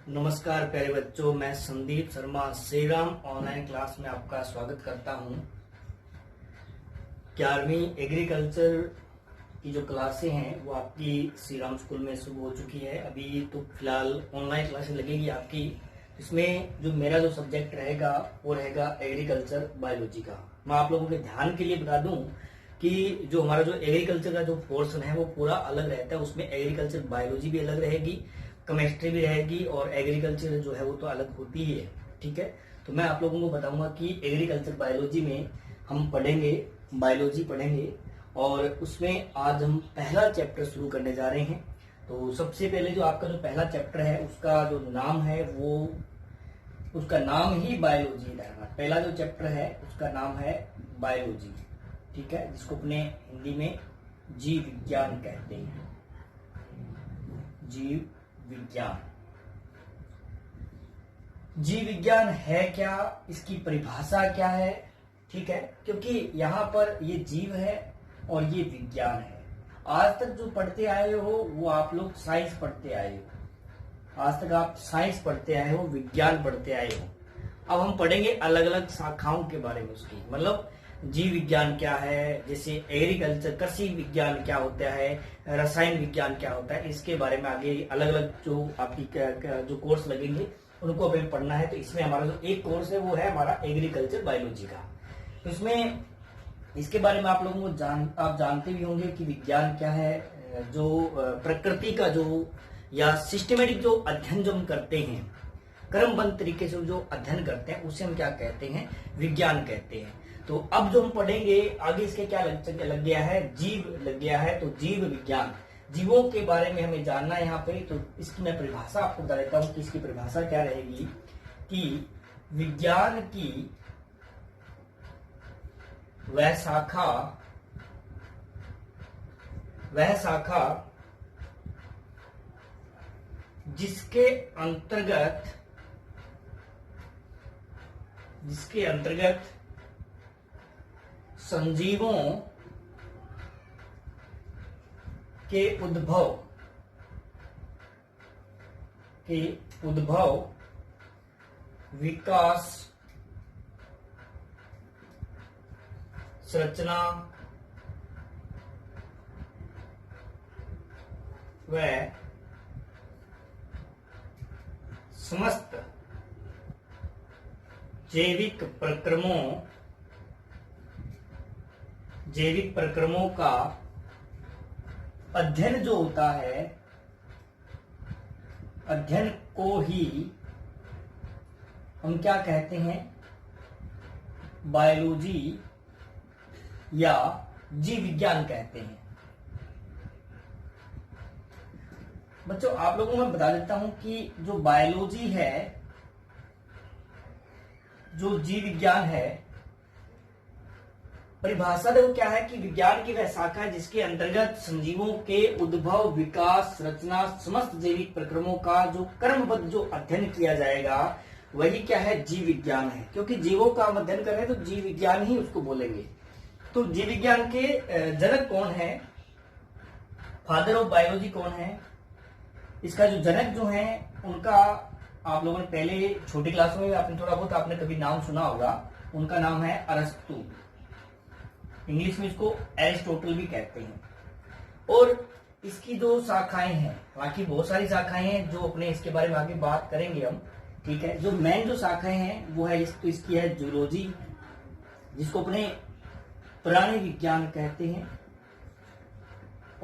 नमस्कार प्यारे बच्चों, मैं संदीप शर्मा श्री राम ऑनलाइन क्लास में आपका स्वागत करता हूं। 11वीं एग्रीकल्चर की जो क्लासें हैं वो आपकी श्री राम स्कूल में शुरू हो चुकी है। अभी तो फिलहाल ऑनलाइन क्लासें लगेगी आपकी। इसमें जो मेरा जो सब्जेक्ट रहेगा वो रहेगा एग्रीकल्चर बायोलॉजी का। मैं आप लोगों के ध्यान के लिए बता दूं कि जो हमारा जो एग्रीकल्चर का जो पोर्शन है वो पूरा अलग रहता है। उसमें एग्रीकल्चर बायोलॉजी भी अलग रहेगी, केमिस्ट्री भी रहेगी और एग्रीकल्चर जो है वो तो अलग होती ही है। ठीक है, तो मैं आप लोगों को बताऊंगा कि एग्रीकल्चर बायोलॉजी में हम पढ़ेंगे, बायोलॉजी पढ़ेंगे और उसमें आज हम पहला चैप्टर शुरू करने जा रहे हैं। तो सबसे पहले जो आपका जो पहला चैप्टर है उसका जो नाम है वो उसका नाम ही बायोलॉजी रहेगा। पहला जो चैप्टर है उसका नाम है बायोलॉजी, ठीक है, जिसको अपने हिंदी में जीव विज्ञान कहते हैं। जीव विज्ञान, जीव विज्ञान है क्या, इसकी परिभाषा क्या है, ठीक है, क्योंकि यहाँ पर ये जीव है और ये विज्ञान है। आज तक जो पढ़ते आए हो वो आप लोग साइंस पढ़ते आए हो, आज तक आप साइंस पढ़ते आए हो, विज्ञान पढ़ते आए हो। अब हम पढ़ेंगे अलग अलग शाखाओं के बारे में उसकी, मतलब जीव विज्ञान क्या है, जैसे एग्रीकल्चर कृषि विज्ञान क्या होता है, रसायन विज्ञान क्या होता है, इसके बारे में आगे अलग अलग जो आपकी जो कोर्स लगेंगे उनको हमें पढ़ना है। तो इसमें हमारा जो एक कोर्स है वो है हमारा एग्रीकल्चर बायोलॉजी का। तो इसमें इसके बारे में आप लोगों को आप जानते भी होंगे कि विज्ञान क्या है। जो प्रकृति का जो या सिस्टमेटिक जो अध्ययन जो हम करते हैं, क्रमबद्ध तरीके से जो अध्ययन करते हैं उसे हम क्या कहते हैं, विज्ञान कहते हैं। तो अब जो हम पढ़ेंगे आगे इसके क्या लग गया है, जीव लग गया है। तो जीव विज्ञान, जीवों के बारे में हमें जानना है यहाँ पे। तो इसकी मैं परिभाषा आपको बता देता हूँ कि इसकी परिभाषा क्या रहेगी कि विज्ञान की वह शाखा जिसके अंतर्गत संजीवों के उद्भव, विकास, संरचना व समस्त जैविक प्रक्रमों का अध्ययन जो होता है, अध्ययन को ही हम क्या कहते हैं, बायोलॉजी या जीव विज्ञान कहते हैं। बच्चों आप लोगों को मैं बता देता हूं कि जो बायोलॉजी है, जो जीव विज्ञान है, परिभाषा देखो क्या है कि विज्ञान की वह शाखा है जिसके अंतर्गत संजीवों के उद्भव, विकास, रचना, समस्त जैविक प्रक्रमों का जो क्रमबद्ध जो अध्ययन किया जाएगा वही क्या है, जीव विज्ञान है। क्योंकि जीवों का हम अध्ययन कर रहे हैं तो जीव विज्ञान ही उसको बोलेंगे। तो जीव विज्ञान के जनक कौन है, फादर ऑफ बायोलॉजी कौन है, इसका जो जनक जो है उनका आप लोगों ने पहले छोटी क्लासों में आपने थोड़ा बहुत आपने कभी नाम सुना होगा। उनका नाम है अरस्तु, इंग्लिश में इसको एरिस्टोटल भी कहते हैं। और इसकी जो शाखाएं हैं, बाकी बहुत सारी शाखाएं हैं जो अपने इसके बारे में आगे बात करेंगे हम, ठीक है। जो मेन जो शाखाएं हैं वो है तो इसकी है जूलॉजी, जिसको अपने प्राणी विज्ञान कहते हैं,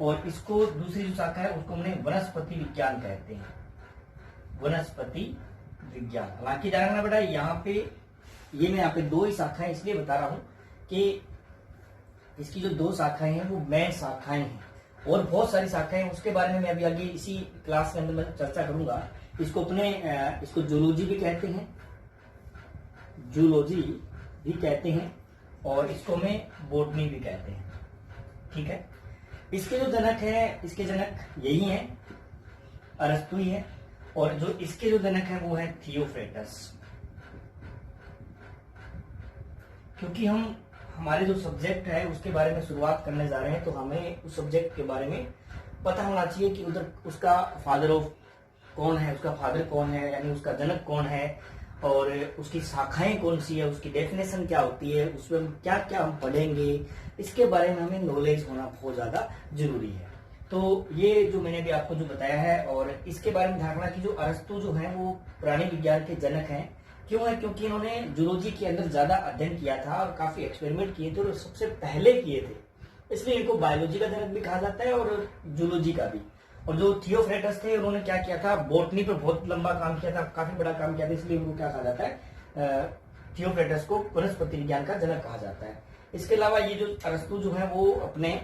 और इसको दूसरी जो शाखा है उसको हमने वनस्पति विज्ञान कहते हैं, वनस्पति विज्ञान। हालांकि ध्यान रखना बेटा, यहाँ पे ये मैं यहाँ पे दो ही शाखाएं इसलिए बता रहा हूं कि इसकी जो दो शाखाएं हैं वो मेन शाखाएं हैं, और बहुत सारी शाखाएं उसके बारे में मैं अभी आगे इसी क्लास के अंदर मैं चर्चा करूंगा। इसको इसको जूलॉजी भी कहते हैं, जूलॉजी भी कहते हैं, और इसको हमें बॉटनी भी कहते हैं, ठीक है। इसके जो जनक है, इसके जनक यही हैं, अरस्तु ही है, और जो इसके जो जनक है वो है थियोफ्रेटस। क्योंकि हम हमारे जो सब्जेक्ट है उसके बारे में शुरुआत करने जा रहे हैं, तो हमें उस सब्जेक्ट के बारे में पता होना चाहिए कि उधर उसका फादर ऑफ कौन है, उसका फादर कौन है, यानी उसका जनक कौन है, और उसकी शाखाएं कौन सी है, उसकी डेफिनेशन क्या होती है, उसमें हम क्या क्या हम पढ़ेंगे, इसके बारे में हमें नॉलेज होना बहुत ज्यादा जरूरी है। तो ये जो मैंने भी आपको जो बताया है, और इसके बारे में ध्यान रखना कि जो अरस्तु जो है वो प्राणी विज्ञान के जनक हैं। क्यों है? क्योंकि इन्होंने जूलॉजी के अंदर ज्यादा अध्ययन किया था और काफी एक्सपेरिमेंट किए थे और सबसे पहले किए थे, इसलिए इनको बायोलॉजी का जनक भी कहा जाता है और जूलॉजी का भी। और जो थियोफ्रेटस थे, उन्होंने क्या किया था, बोटनी पर बहुत लंबा काम किया था, काफी बड़ा काम किया था, इसलिए उनको क्या कहा जाता है, थियोफ्रेटस को वनस्पति विज्ञान का जनक कहा जाता है। इसके अलावा ये जो अरस्तु जो है वो अपने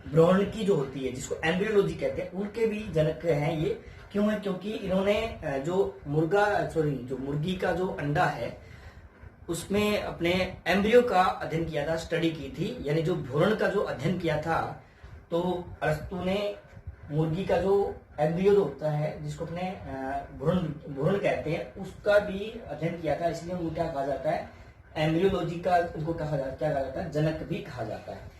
भ्रूण की जो होती है, जिसको एम्ब्रियोलॉजी कहते हैं, उनके भी जनक हैं ये। क्यों है? क्योंकि इन्होंने जो मुर्गी का जो अंडा है उसमें अपने एम्ब्रियो का अध्ययन किया था, स्टडी की थी, यानी जो भ्रूण का जो अध्ययन किया था। तो अरस्तु ने मुर्गी का जो एम्ब्रियो जो होता है, जिसको अपने भ्रूण कहते हैं, उसका भी अध्ययन किया था, इसलिए उनको क्या कहा जाता है, एम्ब्रियोलॉजी का उनको क्या कहा जाता है, जनक भी कहा जाता है।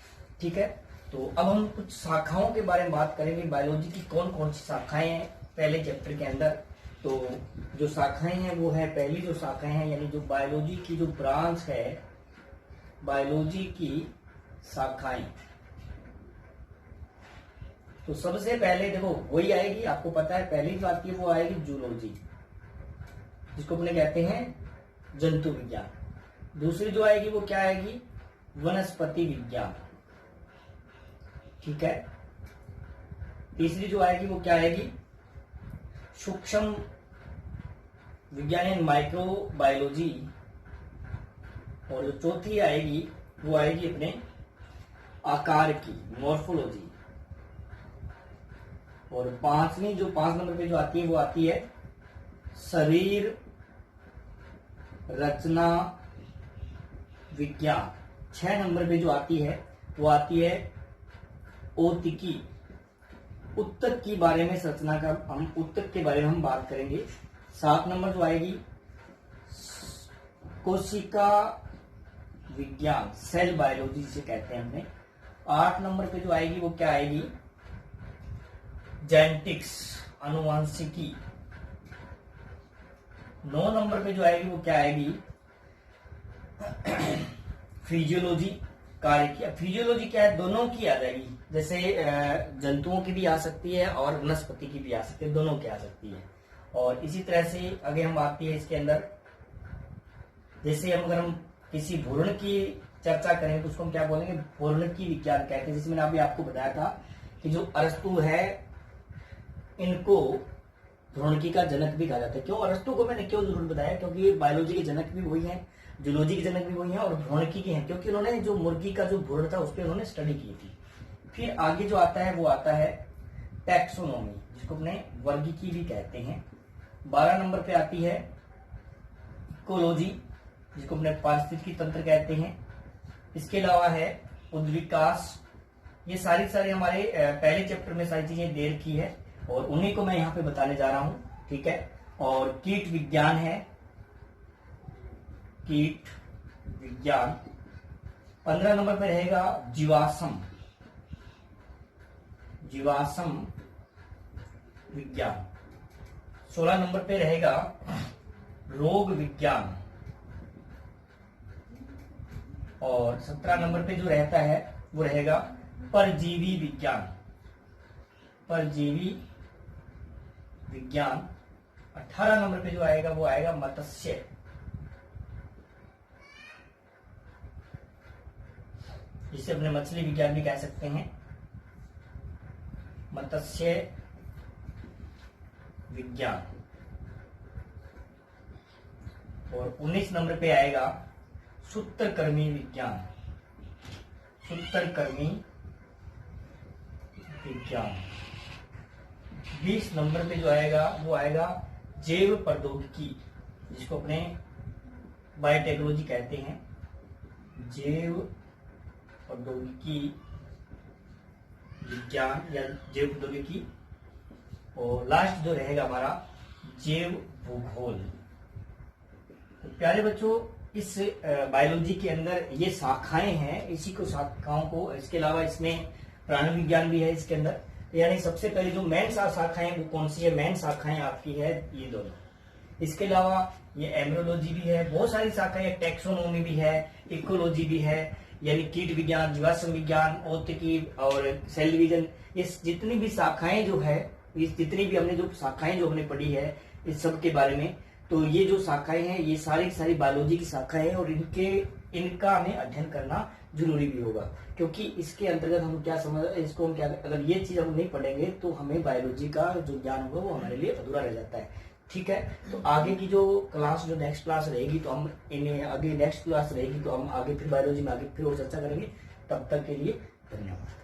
ठीक है, तो अब हम कुछ शाखाओं के बारे में बात करेंगे, बायोलॉजी की कौन कौन सी शाखाएं हैं पहले चैप्टर के अंदर। तो जो शाखाएं हैं वो है, पहली जो शाखाएं हैं, यानी जो बायोलॉजी की जो ब्रांच है, बायोलॉजी की शाखाएं, तो सबसे पहले देखो वही आएगी, आपको पता है पहली जो आती है वो आएगी जूलॉजी, जिसको अपने कहते हैं जंतु विज्ञान। दूसरी जो आएगी वो क्या आएगी, वनस्पति विज्ञान। ठीक है, तीसरी जो आएगी वो क्या आएगी, सूक्ष्म विज्ञान यानी माइक्रो बायोलॉजी। और जो चौथी आएगी वो आएगी अपने आकार की, मॉर्फोलॉजी। और पांचवी जो 5 नंबर पे जो आती है वो आती है शरीर रचना विज्ञान। 6 नंबर पे जो आती है वो आती है औतिकी, उत्तक के बारे में, संरचना का हम उत्तक के बारे में हम बात करेंगे। 7 नंबर जो आएगी कोशिका विज्ञान, सेल बायोलॉजी जिसे कहते हैं हमने। 8 नंबर पे जो आएगी वो क्या आएगी, जेनेटिक्स, आनुवांशिकी। 9 नंबर पे जो आएगी वो क्या आएगी, फिजियोलॉजी, कार्य की। फिजियोलॉजी क्या है, दोनों की आ जाएगी, जैसे जंतुओं की भी आ सकती है और वनस्पति की भी आ सकती है, दोनों की आ सकती है। और इसी तरह से आगे हम आती है इसके अंदर, जैसे अगर हम किसी भ्रूण की चर्चा करें तो उसको हम क्या बोलेंगे, भ्रूण की विज्ञान कहते हैं। जैसे मैंने अभी आपको बताया था कि जो अरस्तु है, इनको भ्रूणकी का जनक भी कहा जाता है। क्यों अरस्तु को मैंने क्यों जरूर बताया, क्योंकि बायोलॉजी के जनक भी वही है, जूलॉजी के जनक भी वही है और भ्रूणकी के हैं, क्योंकि उन्होंने जो मुर्गी का जो भ्रूण था उस पर उन्होंने स्टडी की थी। फिर आगे जो आता है वो आता है टैक्सोनॉमी, जिसको अपने वर्गीकी भी कहते हैं। 12 नंबर पे आती है इकोलॉजी, जिसको अपने पारिस्थितिकी तंत्र कहते हैं। इसके अलावा है उद्विकास। ये सारी हमारे पहले चैप्टर में सारी चीजें दे रखी है और उन्हीं को मैं यहाँ पे बताने जा रहा हूँ। ठीक है, और कीट विज्ञान है, कीट विज्ञान। 15 नंबर पे रहेगा जीवाश्म, जीवाश्म विज्ञान। 16 नंबर पे रहेगा रोग विज्ञान। और 17 नंबर पे जो रहता है वो रहेगा परजीवी विज्ञान, परजीवी विज्ञान। 18 नंबर पे जो आएगा वो आएगा मत्स्य, जिसे अपने मछली विज्ञान भी कह सकते हैं, मत्स्य विज्ञान। और 19 नंबर पे आएगा सूत्रकर्मी विज्ञान, सूत्रकर्मी विज्ञान। 20 नंबर पे जो आएगा वो आएगा जैव प्रौद्योगिकी, जिसको अपने बायोटेक्नोलॉजी कहते हैं, जैव प्रौद्योगिकी विज्ञान या जैव प्रौद्योगिकी। और लास्ट जो रहेगा हमारा जैव भूगोल। तो प्यारे बच्चों, इस बायोलॉजी के अंदर ये शाखाएं हैं, इसी को शाखाओं को, इसके अलावा इसमें प्राणी विज्ञान भी है इसके अंदर। यानी सबसे पहले जो मेन शाखाएं वो कौन सी है, मेन शाखाएं आपकी है ये दोनों। इसके अलावा ये एमरोलॉजी भी है, बहुत सारी शाखाएं, टेक्सोनोमी भी है, इकोलॉजी भी है, यानी कीट विज्ञान, जीवाश्म विज्ञान, औद्योगिकी और सेल डिवीजन, ये जितनी भी शाखाएं जो है, इस जितनी भी हमने जो शाखाएं जो हमने पढ़ी है इस सब के बारे में, तो ये जो शाखाएं हैं ये सारी की सारी बायोलॉजी की शाखाएं हैं और इनका हमें अध्ययन करना जरूरी भी होगा, क्योंकि इसके अंतर्गत हम क्या समझ, इसको हम क्या, अगर ये चीज हम नहीं पढ़ेंगे तो हमें बायोलॉजी का जो ज्ञान होगा वो हमारे लिए अधूरा रह जाता है। ठीक है, तो आगे की जो क्लास, जो नेक्स्ट क्लास रहेगी, तो हम इन्हें आगे नेक्स्ट क्लास रहेगी तो हम आगे फिर बायोलॉजी में आगे फिर और चर्चा करेंगे। तब तक के लिए धन्यवाद।